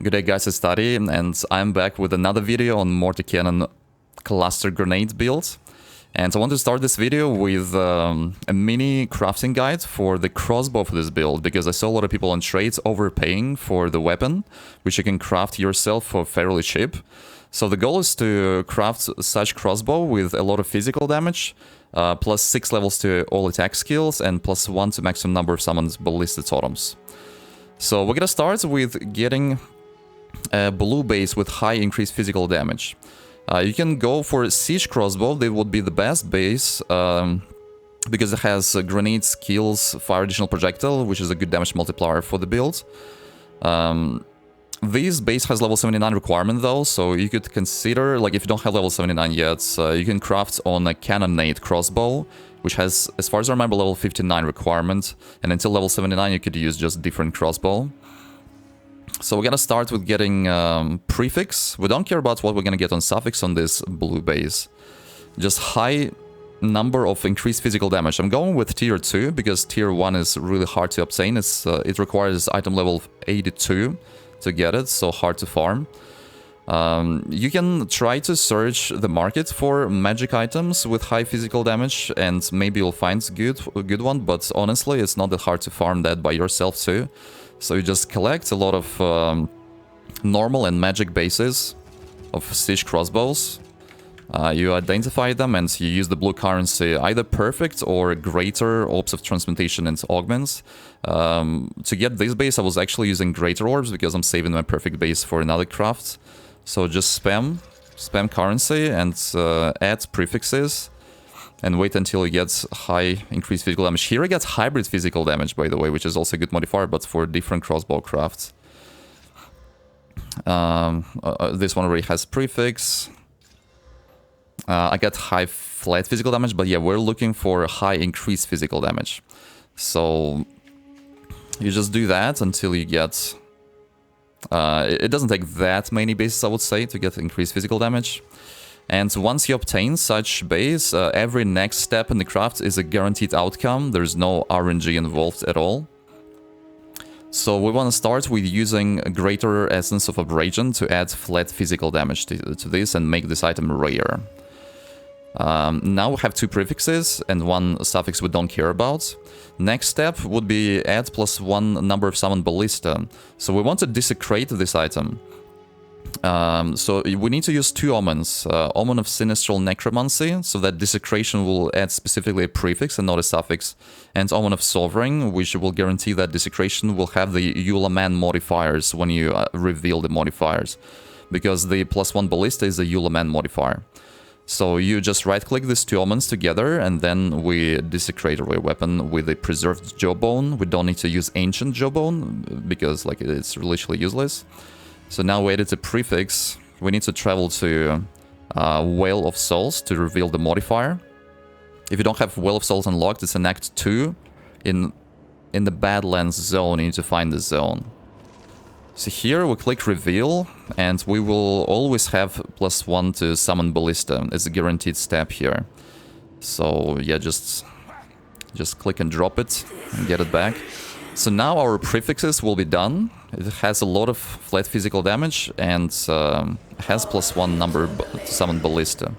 Good day guys, it's Study, and I'm back with another video on Mortar Cannon Cluster Grenade build. And I want to start this video with a mini crafting guide for the crossbow for this build, because I saw a lot of people on trades overpaying for the weapon, which you can craft yourself for fairly cheap. So the goal is to craft such crossbow with a lot of physical damage, plus 6 levels to all attack skills, and plus 1 to maximum number of summoned ballistic totems. So we're gonna start with getting a blue base with high increased physical damage. You can go for a siege crossbow, that would be the best base, because it has grenade skills, fire additional projectile, which is a good damage multiplier for the build. This base has level 79 requirement though, so you could consider, like if you don't have level 79 yet, you can craft on a cannonade crossbow, which has, as far as I remember, level 59 requirement, and until level 79 you could use just different crossbow. So we're gonna start with getting prefix. We don't care about what we're gonna get on suffix on this blue base. Just high number of increased physical damage. I'm going with tier 2 because tier 1 is really hard to obtain. It requires item level 82 to get it, so hard to farm. You can try to search the market for magic items with high physical damage, and maybe you'll find a good one, but honestly it's not that hard to farm that by yourself too. So you just collect a lot of normal and magic bases of siege crossbows. You identify them and you use the blue currency, either perfect or greater orbs of transmutation and augments. To get this base I was actually using greater orbs because I'm saving my perfect base for another craft. So just spam currency and add prefixes. And wait until you get high increased physical damage. Here I get hybrid physical damage, by the way, which is also a good modifier, but for different crossbow crafts. This one already has prefix. I got high flat physical damage, but yeah, we're looking for high increased physical damage. So you just do that until you get... it doesn't take that many bases, I would say, to get increased physical damage. And once you obtain such base, every next step in the craft is a guaranteed outcome. There's no RNG involved at all. So we want to start with using a greater essence of abrasion to add flat physical damage to this and make this item rare. Now we have 2 prefixes and 1 suffix we don't care about. Next step would be add plus 1 number of summoned ballista. So we want to desecrate this item. So we need to use 2 omens. Omen of Sinistral Necromancy, so that desecration will add specifically a prefix and not a suffix. And Omen of Sovereign, which will guarantee that desecration will have the Eulaman modifiers when you reveal the modifiers. Because the plus 1 ballista is a Eulaman modifier. So you just right-click these 2 omens together, and then we desecrate our weapon with a preserved jawbone. We don't need to use ancient jawbone, because like it's literally useless. So now we added a prefix. We need to travel to Whale of Souls to reveal the modifier. If you don't have Whale of Souls unlocked, it's an Act 2. In the Badlands zone, you need to find the zone. So here we click reveal, and we will always have plus 1 to summon ballista. It's a guaranteed step here. So yeah, just click and drop it and get it back. So now our prefixes will be done. It has a lot of flat physical damage and has plus 1 number to summon ballista.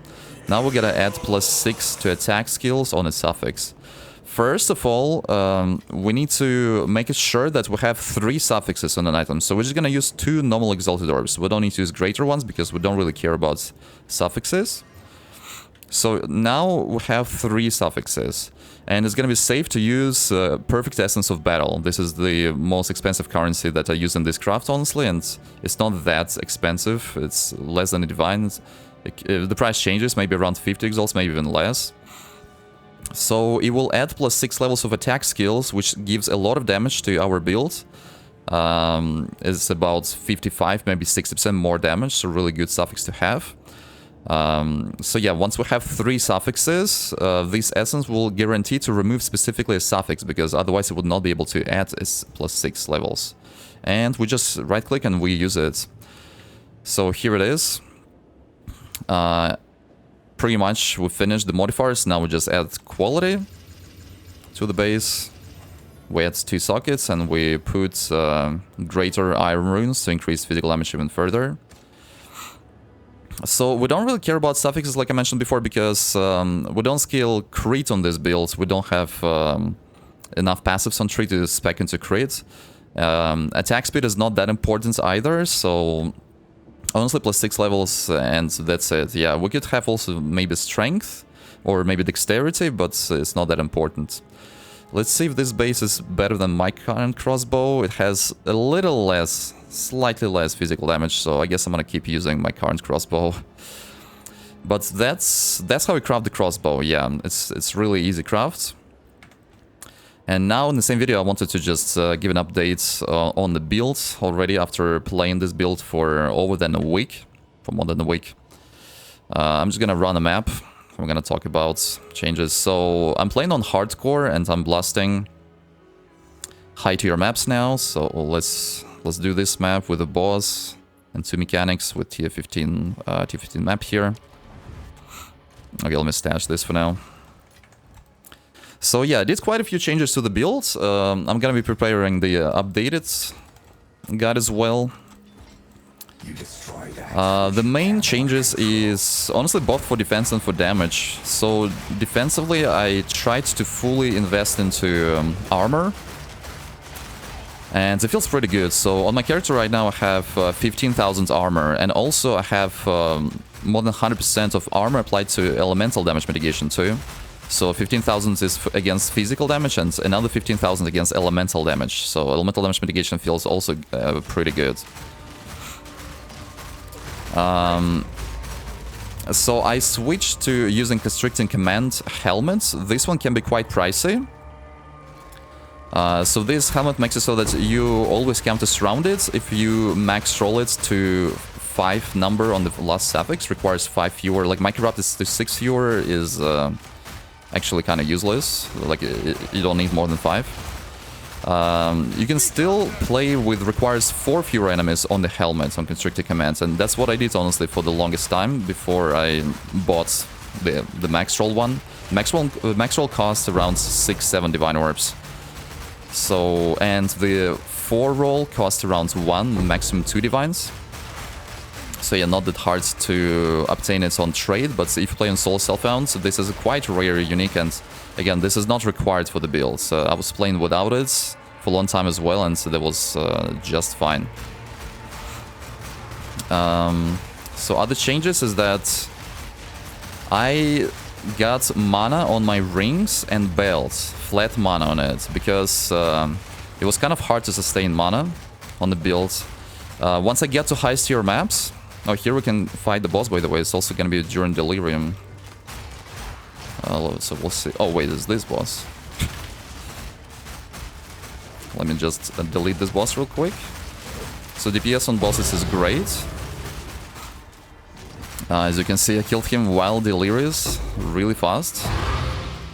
Now we're gonna add plus 6 to attack skills on a suffix. First of all, we need to make it sure that we have 3 suffixes on an item. So we're just gonna use 2 normal exalted orbs. We don't need to use greater ones because we don't really care about suffixes. So now we have 3 suffixes. And it's gonna be safe to use Perfect Essence of Battle. This is the most expensive currency that I use in this craft, honestly, and it's not that expensive. It's less than a divine. The price changes, maybe around 50 exalts, maybe even less. So it will add plus 6 levels of attack skills, which gives a lot of damage to our build. It's about 55, maybe 60% more damage, so really good suffix to have. So yeah, once we have 3 suffixes, this essence will guarantee to remove specifically a suffix, because otherwise it would not be able to add plus 6 levels. And we just right click and we use it. So here it is. Pretty much we finished the modifiers. Now we just add quality to the base. We add 2 sockets and we put greater iron runes to increase physical damage even further. So we don't really care about suffixes like I mentioned before because we don't scale crit on this build. We don't have enough passives on tree to spec into crit. Attack speed is not that important either, so honestly +6 levels and that's it. Yeah, we could have also maybe strength or maybe dexterity, but it's not that important. Let's see if this base is better than my current crossbow. It has a little less, slightly less physical damage, so I guess I'm gonna keep using my current crossbow. But that's how we craft the crossbow. Yeah, it's really easy craft. And now in the same video I wanted to just give an update on the build already after playing this build for more than a week. I'm just gonna run a map. I'm gonna talk about changes. So I'm playing on hardcore and I'm blasting high tier maps now. So let's do this map with a boss and 2 mechanics with tier 15 map here. Okay, let me stash this for now. So yeah, I did quite a few changes to the build. I'm gonna be preparing the updated guide as well. The main changes is honestly both for defense and for damage. So defensively I tried to fully invest into armor. And it feels pretty good. So on my character right now I have 15,000 armor, and also I have more than 100% of armor applied to elemental damage mitigation too. So 15,000 is against physical damage and another 15,000 against elemental damage. So elemental damage mitigation feels also pretty good. So I switched to using Constricting Command helmets. This one can be quite pricey. So this helmet makes it so that you always counter surrounded. If you max roll it to 5 number on the last suffix, requires 5 fewer. Like my corrupt is to 6 fewer is actually kind of useless. Like you don't need more than 5. You can still play with requires 4 fewer enemies on the helmet on Constricted Commands, and that's what I did honestly for the longest time before I bought the max roll one. Max roll costs around 6-7 divine orbs. So, and the 4 roll costs around 1, maximum 2 divines. So yeah, not that hard to obtain it on trade, but if you play on solo self-found, this is a quite rare unique, and again, this is not required for the build. So I was playing without it for a long time as well, and so that was just fine. So other changes is that I got mana on my rings and belts, flat mana on it, because it was kind of hard to sustain mana on the build. Once I get to high tier maps, oh, here we can fight the boss, by the way. It's also going to be during Delirium. So we'll see. Oh, wait, is this boss? Let me just delete this boss real quick. So DPS on bosses is great. As you can see, I killed him while delirious, really fast.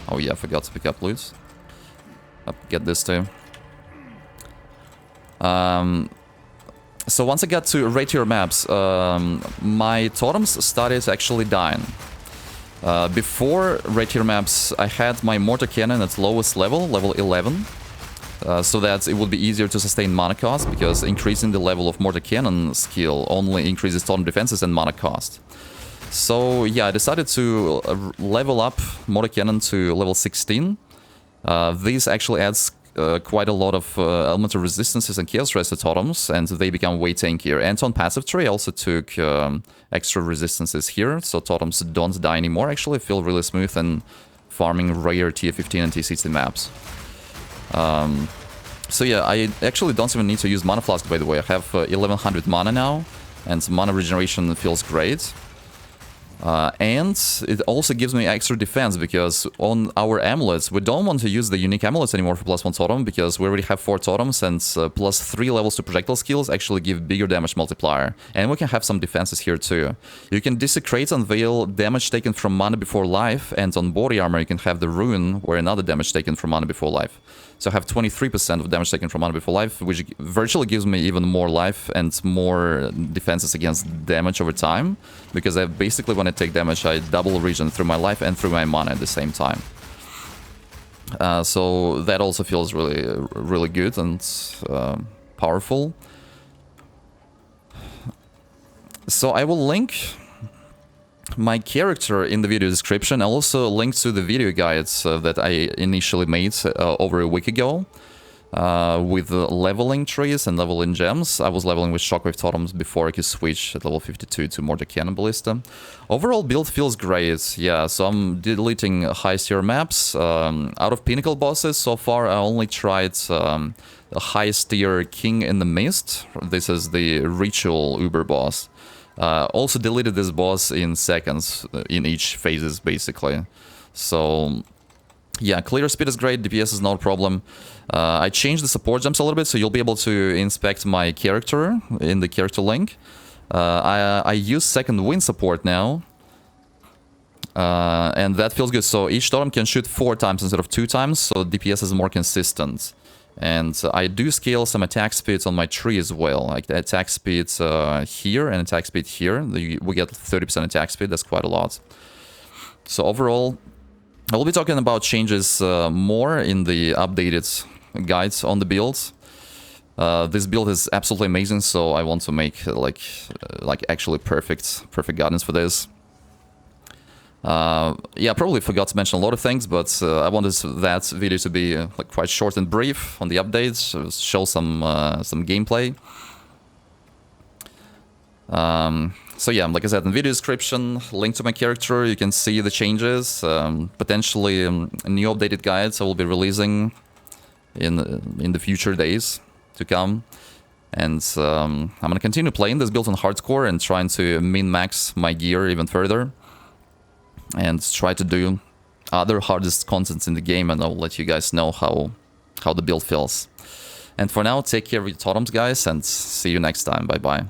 Oh yeah, I forgot to pick up loot. I'll get this too. So once I got to rate tier maps, my totems started actually dying. Before rate tier maps, I had my Mortar Cannon at lowest level, level 11. So that it would be easier to sustain mana cost, because increasing the level of Mortar Cannon skill only increases totem defenses and mana cost. So yeah, I decided to level up Mortar Cannon to level 16. This actually adds quite a lot of elemental resistances and chaos resist totems, and they become way tankier. And on passive tree I also took extra resistances here, so totems don't die anymore. Actually, I feel really smooth and farming rare tier 15 and tier 16 maps. So yeah, I actually don't even need to use Mana Flask, by the way. I have 1100 mana now, and mana regeneration feels great. And it also gives me extra defense, because on our amulets, we don't want to use the unique amulets anymore for +1 totem, because we already have 4 totems, and +3 levels to projectile skills actually give bigger damage multiplier. And we can have some defenses here too. You can Desecrate and Veil damage taken from mana before life, and on body armor you can have the Rune, where another damage taken from mana before life. So I have 23% of damage taken from mana before life, which virtually gives me even more life and more defenses against damage over time, because I basically, when I take damage, I double regen through my life and through my mana at the same time. So that also feels really good and powerful. So I will link my character in the video description. I'll also link to the video guides that I initially made over a week ago with leveling trees and leveling gems. I was leveling with Shockwave Totems before I could switch at level 52 to Mortar Cannon Ballista. Overall build feels great, yeah, so I'm deleting high tier maps. Out of Pinnacle bosses, so far I only tried the highest tier King in the Mist. This is the Ritual Uber boss. Also deleted this boss in seconds in each phases, basically. So, yeah, clear speed is great, DPS is not a problem. I changed the support gems a little bit, so you'll be able to inspect my character in the character link. I use second wind support now. And that feels good. So each totem can shoot 4 times instead of 2 times, so DPS is more consistent. And I do scale some attack speeds on my tree as well, like the attack speed here and attack speed here. We get 30% attack speed, that's quite a lot. So overall, I will be talking about changes more in the updated guides on the builds. This build is absolutely amazing, so I want to make like actually perfect guidance for this. Yeah, probably forgot to mention a lot of things, but I wanted that video to be like quite short and brief on the updates, show some gameplay. So yeah, like I said, in the video description, link to my character, you can see the changes, potentially new updated guides I will be releasing in the future days to come. And I'm gonna continue playing this build on hardcore and trying to min-max my gear even further. And try to do other hardest contents in the game, and I'll let you guys know how the build feels. And for now, take care of your totems, guys, and see you next time. Bye-bye.